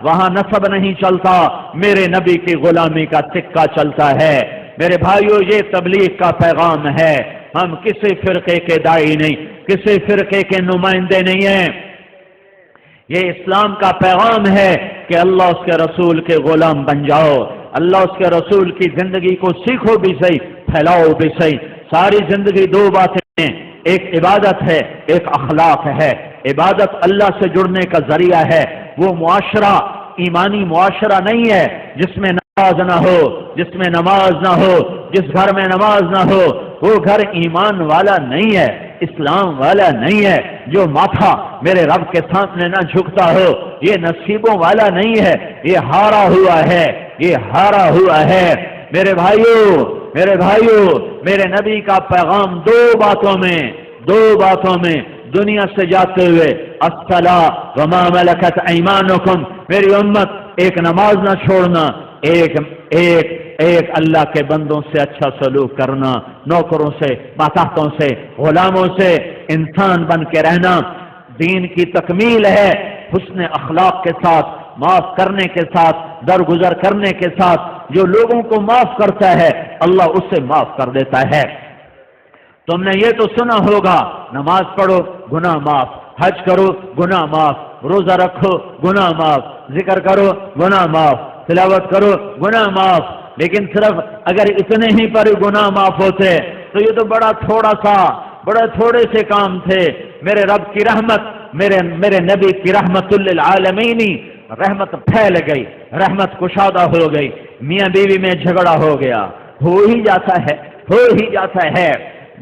وہاں نسب نہیں چلتا، میرے نبی کی غلامی کا سکہ چلتا ہے۔ میرے بھائیو، یہ تبلیغ کا پیغام ہے۔ ہم کسی فرقے کے داعی نہیں، کسی فرقے کے نمائندے نہیں ہیں۔ یہ اسلام کا پیغام ہے کہ اللہ اس کے رسول کے غلام بن جاؤ، اللہ اس کے رسول کی زندگی کو سیکھو بھی صحیح، پھیلاؤ بھی صحیح۔ ساری زندگی دو باتیں ہیں، ایک عبادت ہے، ایک اخلاق ہے۔ عبادت اللہ سے جڑنے کا ذریعہ ہے، وہ معاشرہ ایمانی معاشرہ نہیں ہے جس میں نماز نہ ہو، جس میں نماز نہ ہو، جس گھر میں نماز نہ ہو، وہ گھر ایمان والا نہیں ہے، اسلام والا نہیں ہے۔ جو ماتھا میرے رب کے سامنے نہ جھکتا ہو، یہ نصیبوں والا نہیں ہے، یہ ہارا ہوا ہے، یہ ہارا ہوا ہے۔ میرے بھائیو، میرے نبی کا پیغام دو باتوں میں دنیا سے جاتے ہوئے، الصلاۃ وما ملکت ایمانکم، میری امت ایک نماز نہ چھوڑنا، ایک اللہ کے بندوں سے اچھا سلوک کرنا، نوکروں سے، ماتحتوں سے، غلاموں سے انسان بن کے رہنا دین کی تکمیل ہے۔ حسن اخلاق کے ساتھ، معاف کرنے کے ساتھ، درگزر کرنے کے ساتھ، جو لوگوں کو معاف کرتا ہے اللہ اسے معاف کر دیتا ہے۔ تم نے یہ تو سنا ہوگا، نماز پڑھو گناہ معاف، حج کرو گناہ معاف، روزہ رکھو گناہ معاف، ذکر کرو گناہ معاف، تلاوت کرو گناہ معاف۔ لیکن صرف اگر اتنے ہی پر گناہ معاف ہوتے تو یہ تو بڑے تھوڑے سے کام تھے۔ میرے رب کی رحمت، میرے نبی کی رحمت للعالمین، رحمت پھیل گئی، رحمت کشادہ ہو گئی، میاں بیوی میں جھگڑا ہو گیا، ہو ہی جاتا ہے۔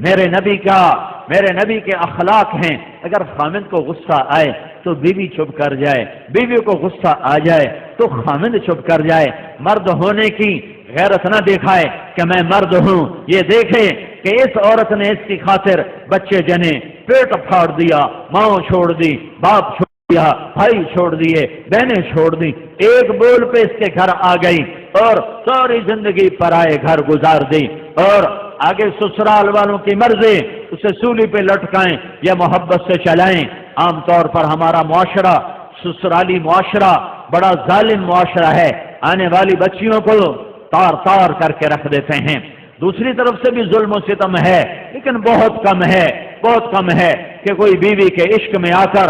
میرے نبی کے اخلاق ہیں، اگر خامند کو غصہ آئے تو بیوی چپ کر جائے، بیوی کو غصہ آ جائے تو خامند چپ کر جائے۔ مرد ہونے کی غیرت نہ دکھائے کہ میں مرد ہوں، یہ دیکھے کہ اس عورت نے اس کی خاطر بچے جنے، پیٹ پھاڑ دیا، ماں چھوڑ دی، باپ چھوڑ دیا، بھائی چھوڑ دیے، بہنیں چھوڑ دی، ایک بول پہ اس کے گھر آ گئی اور ساری زندگی پرائے گھر گزار دی، اور آگے سسرال والوں کی مرضی اسے سولی پہ لٹکائیں یا محبت سے چلائیں۔ عام طور پر ہمارا معاشرہ، سسرالی معاشرہ بڑا ظالم معاشرہ ہے، آنے والی بچیوں کو تار کر کے رکھ دیتے ہیں۔ دوسری طرف سے بھی ظلم و ستم ہے، لیکن بہت کم ہے کہ کوئی بیوی کے عشق میں آ کر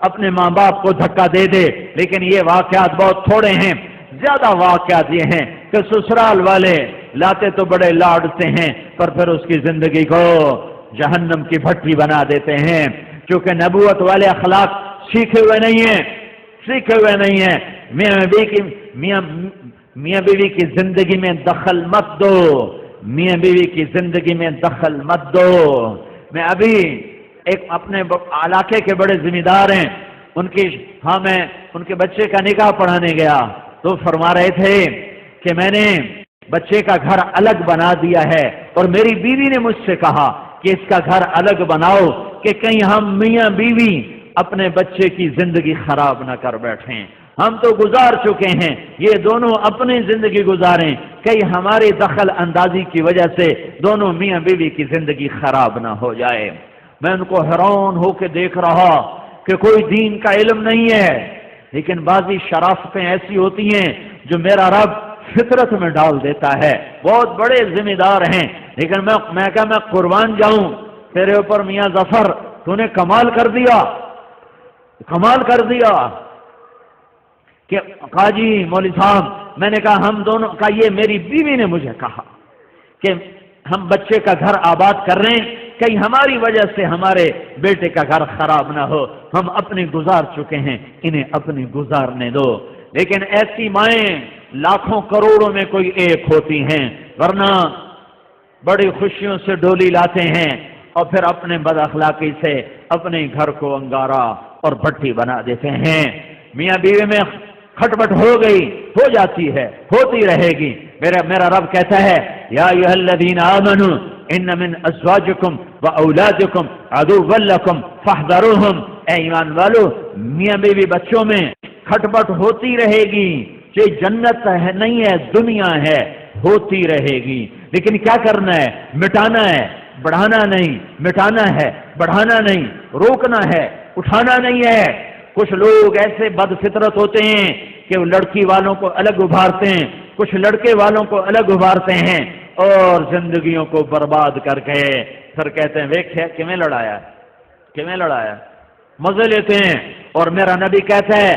اپنے ماں باپ کو دھکا دے دے، لیکن یہ واقعات بہت تھوڑے ہیں۔ زیادہ واقعات یہ ہیں کہ سسرال والے لاتے تو بڑے لاڈ سے ہیں، پر پھر اس کی زندگی کو جہنم کی بھٹی بنا دیتے ہیں، کیونکہ نبوت والے اخلاق سیکھے ہوئے نہیں ہیں۔ میاں بیوی کی زندگی میں دخل مت دو، میاں بیوی کی زندگی میں دخل مت دو۔ میں ابھی ایک اپنے علاقے کے بڑے ذمہ دار ہیں، میں ان کے بچے کا نکاح پڑھانے گیا تو فرما رہے تھے کہ میں نے بچے کا گھر الگ بنا دیا ہے، اور میری بیوی نے مجھ سے کہا کہ اس کا گھر الگ بناؤ کہ کہیں ہم میاں بیوی اپنے بچے کی زندگی خراب نہ کر بیٹھیں۔ ہم تو گزار چکے ہیں، یہ دونوں اپنی زندگی گزاریں، کہیں ہماری دخل اندازی کی وجہ سے دونوں میاں بیوی کی زندگی خراب نہ ہو جائے۔ میں ان کو حیران ہو کے دیکھ رہا کہ کوئی دین کا علم نہیں ہے، لیکن بعضی شرافتیں ایسی ہوتی ہیں جو میرا رب فطرت میں ڈال دیتا ہے۔ بہت بڑے ذمہ دار ہیں، لیکن میں قربان جاؤں تیرے اوپر میاں ظفر، تو نے کمال کر دیا کہ قاضی مولوی صاحب، میں نے کہا ہم دونوں کا، یہ میری بیوی نے مجھے کہا کہ ہم بچے کا گھر آباد کر رہے ہیں، کہیں ہماری وجہ سے ہمارے بیٹے کا گھر خراب نہ ہو، ہم اپنی گزار چکے ہیں، انہیں اپنی گزارنے دو۔ لیکن ایسی مائیں لاکھوں کروڑوں میں کوئی ایک ہوتی ہیں، ورنہ بڑی خوشیوں سے ڈولی لاتے ہیں اور پھر اپنے بد اخلاقی سے اپنے گھر کو انگارا اور بھٹی بنا دیتے ہیں۔ میاں بیوی میں کھٹپٹ ہو گئی، ہو جاتی ہے، ہوتی رہے گی۔ میرا رب کہتا ہے یا ایھا الذین آمنوا ان من ازواجکم واولادکم عدوا لکم فاحذروہم، اے ایمان والو، میاں بیوی بچوں میں کھٹپٹ ہوتی رہے گی، یہ جنت ہے نہیں ہے، دنیا ہے، ہوتی رہے گی۔ لیکن کیا کرنا ہے؟ مٹانا ہے، بڑھانا نہیں، مٹانا ہے، بڑھانا نہیں، روکنا ہے، اٹھانا نہیں ہے۔ کچھ لوگ ایسے بد فطرت ہوتے ہیں کہ وہ لڑکی والوں کو الگ ابھارتے ہیں، کچھ لڑکے والوں کو الگ ابھارتے ہیں اور زندگیوں کو برباد کر کے پھر کہتے ہیں ویکھیا کیویں لڑایا، کیویں لڑایا، مزے لیتے ہیں۔ اور میرا نبی کہتا ہے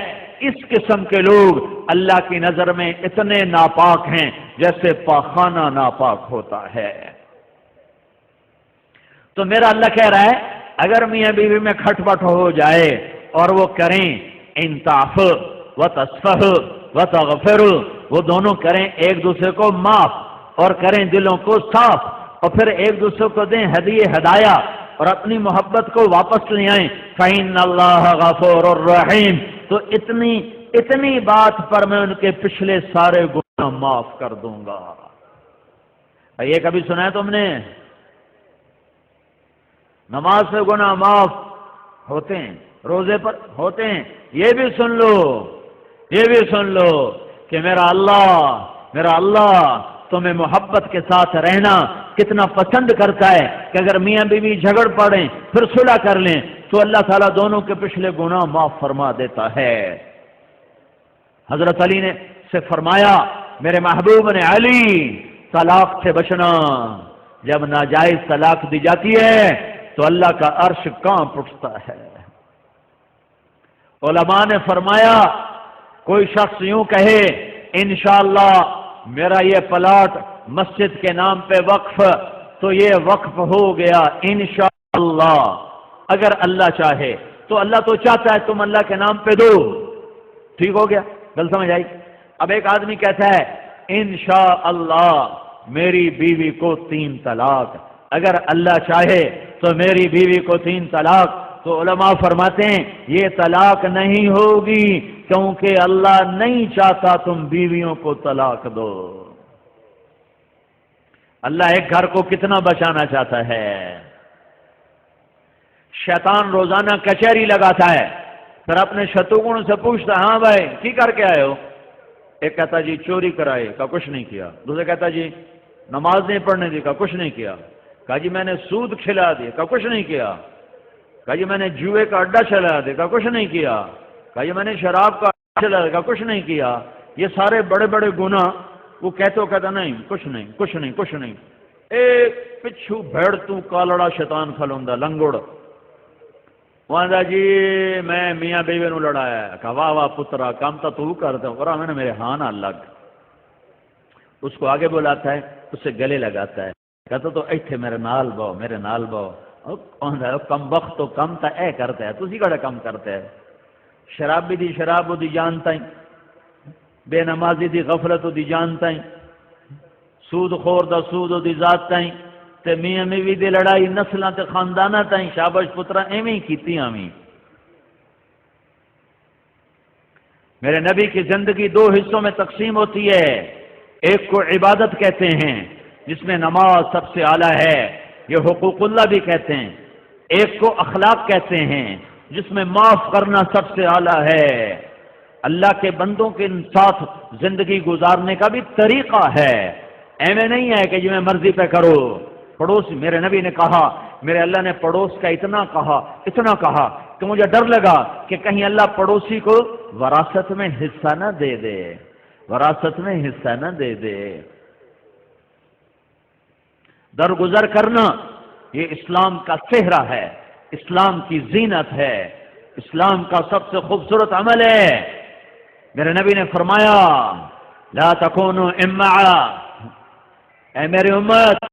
اس قسم کے لوگ اللہ کی نظر میں اتنے ناپاک ہیں جیسے پاخانہ ناپاک ہوتا ہے۔ تو میرا اللہ کہہ رہا ہے اگر میاں بیوی میں کھٹ پٹ ہو جائے اور وہ کریں انصاف و تصفح و تغفر، وہ دونوں کریں ایک دوسرے کو معاف اور کریں دلوں کو صاف اور پھر ایک دوسرے کو دیں ہدایہ اور اپنی محبت کو واپس لے آئیں، فَإِنَّ اللَّهَ غَفُورٌ رَحِيمٌ، تو اتنی بات پر میں ان کے پچھلے سارے گناہ معاف کر دوں گا۔ یہ کبھی سنا ہے تم نے؟ نماز سے گناہ معاف ہوتے ہیں، روزے پر ہوتے ہیں۔ یہ بھی سن لو، یہ بھی سن لو کہ میرا اللہ تمہیں محبت کے ساتھ رہنا کتنا پسند کرتا ہے کہ اگر میاں بیوی جھگڑ پڑیں پھر صلح کر لیں تو اللہ تعالیٰ دونوں کے پچھلے گناہ معاف فرما دیتا ہے۔ حضرت علی نے سے فرمایا میرے محبوب نے علی طلاق سے بچنا، جب ناجائز طلاق دی جاتی ہے تو اللہ کا عرش کانپ اٹھتا ہے۔ علماء نے فرمایا کوئی شخص یوں کہے انشاءاللہ میرا یہ پلاٹ مسجد کے نام پہ وقف، تو یہ وقف ہو گیا انشاءاللہ، اگر اللہ چاہے تو اللہ تو چاہتا ہے تم اللہ کے نام پہ دو، ٹھیک ہو گیا، گل سمجھ آئی؟ اب ایک آدمی کہتا ہے انشاءاللہ میری بیوی کو 3 طلاق، اگر اللہ چاہے تو میری بیوی کو 3 طلاق، تو علماء فرماتے ہیں یہ طلاق نہیں ہوگی کیونکہ اللہ نہیں چاہتا تم بیویوں کو طلاق دو۔ اللہ ایک گھر کو کتنا بچانا چاہتا ہے۔ شیطان روزانہ کچہری لگاتا ہے، پھر اپنے شتروگن سے پوچھتا ہے ہاں بھائی کی کر کے آئے ہو؟ ایک کہتا جی چوری کرائے، کہا کچھ نہیں کیا۔ دوسرے کہتا جی نماز نہیں پڑھنے دی، کہا کچھ نہیں کیا۔ کہا جی میں نے سود کھلا دیا، کہا کچھ نہیں کیا۔ کہا جی میں نے جوئے کا اڈا چلا دیا، کہا کچھ نہیں کیا۔ کہا جی میں نے شراب کا اڈا چلا دیا، کہا کچھ نہیں کیا۔ یہ سارے بڑے بڑے گناہ وہ کہتے ہو کہتا نہیں کچھ نہیں کچھ نہیں کچھ نہیں۔ ایک پچھو بھیڑ تو کالڑا شیطان کھلوندا لنگڑ وہاں جی میں میاں بیوی نو لڑایا، کہا واہ واہ پترا کام تو کرتا اور میں نے میرے ہاں نہ لگ، اس کو آگے بلاتا ہے، اسے گلے لگاتا ہے، کہتا تو ایتھے میرے نال باؤ میرے نال باؤ، کم وقت تو کم تا اے کرتا ہے تسی کڑا کم کرتا ہے۔ شرابی دی شراب دی جانتا ہے، بے نمازی دی غفلت دی جانتا ہے، سود خور دا سود دی ذات تائیں تے میاں بیوی دی لڑائی نسلاں تے خانداناں تائیں شاباش پترا ایویں ہی کیتی آویں۔ میرے نبی کی زندگی 2 حصوں میں تقسیم ہوتی ہے، ایک کو عبادت کہتے ہیں جس میں نماز سب سے اعلیٰ ہے، یہ حقوق اللہ بھی کہتے ہیں، ایک کو اخلاق کہتے ہیں جس میں معاف کرنا سب سے اعلیٰ ہے، اللہ کے بندوں کے ساتھ زندگی گزارنے کا بھی طریقہ ہے، ایویں نہیں ہے کہ جو میں مرضی پہ کرو۔ پڑوسی میرے نبی نے کہا میرے اللہ نے پڑوس کا اتنا کہا کہ مجھے ڈر لگا کہ کہیں اللہ پڑوسی کو وراثت میں حصہ نہ دے دے، وراثت میں حصہ نہ دے دے۔ درگزر کرنا یہ اسلام کا چہرہ ہے، اسلام کی زینت ہے، اسلام کا سب سے خوبصورت عمل ہے۔ میرے نبی نے فرمایا لا تکونوا امعا، اے میری امت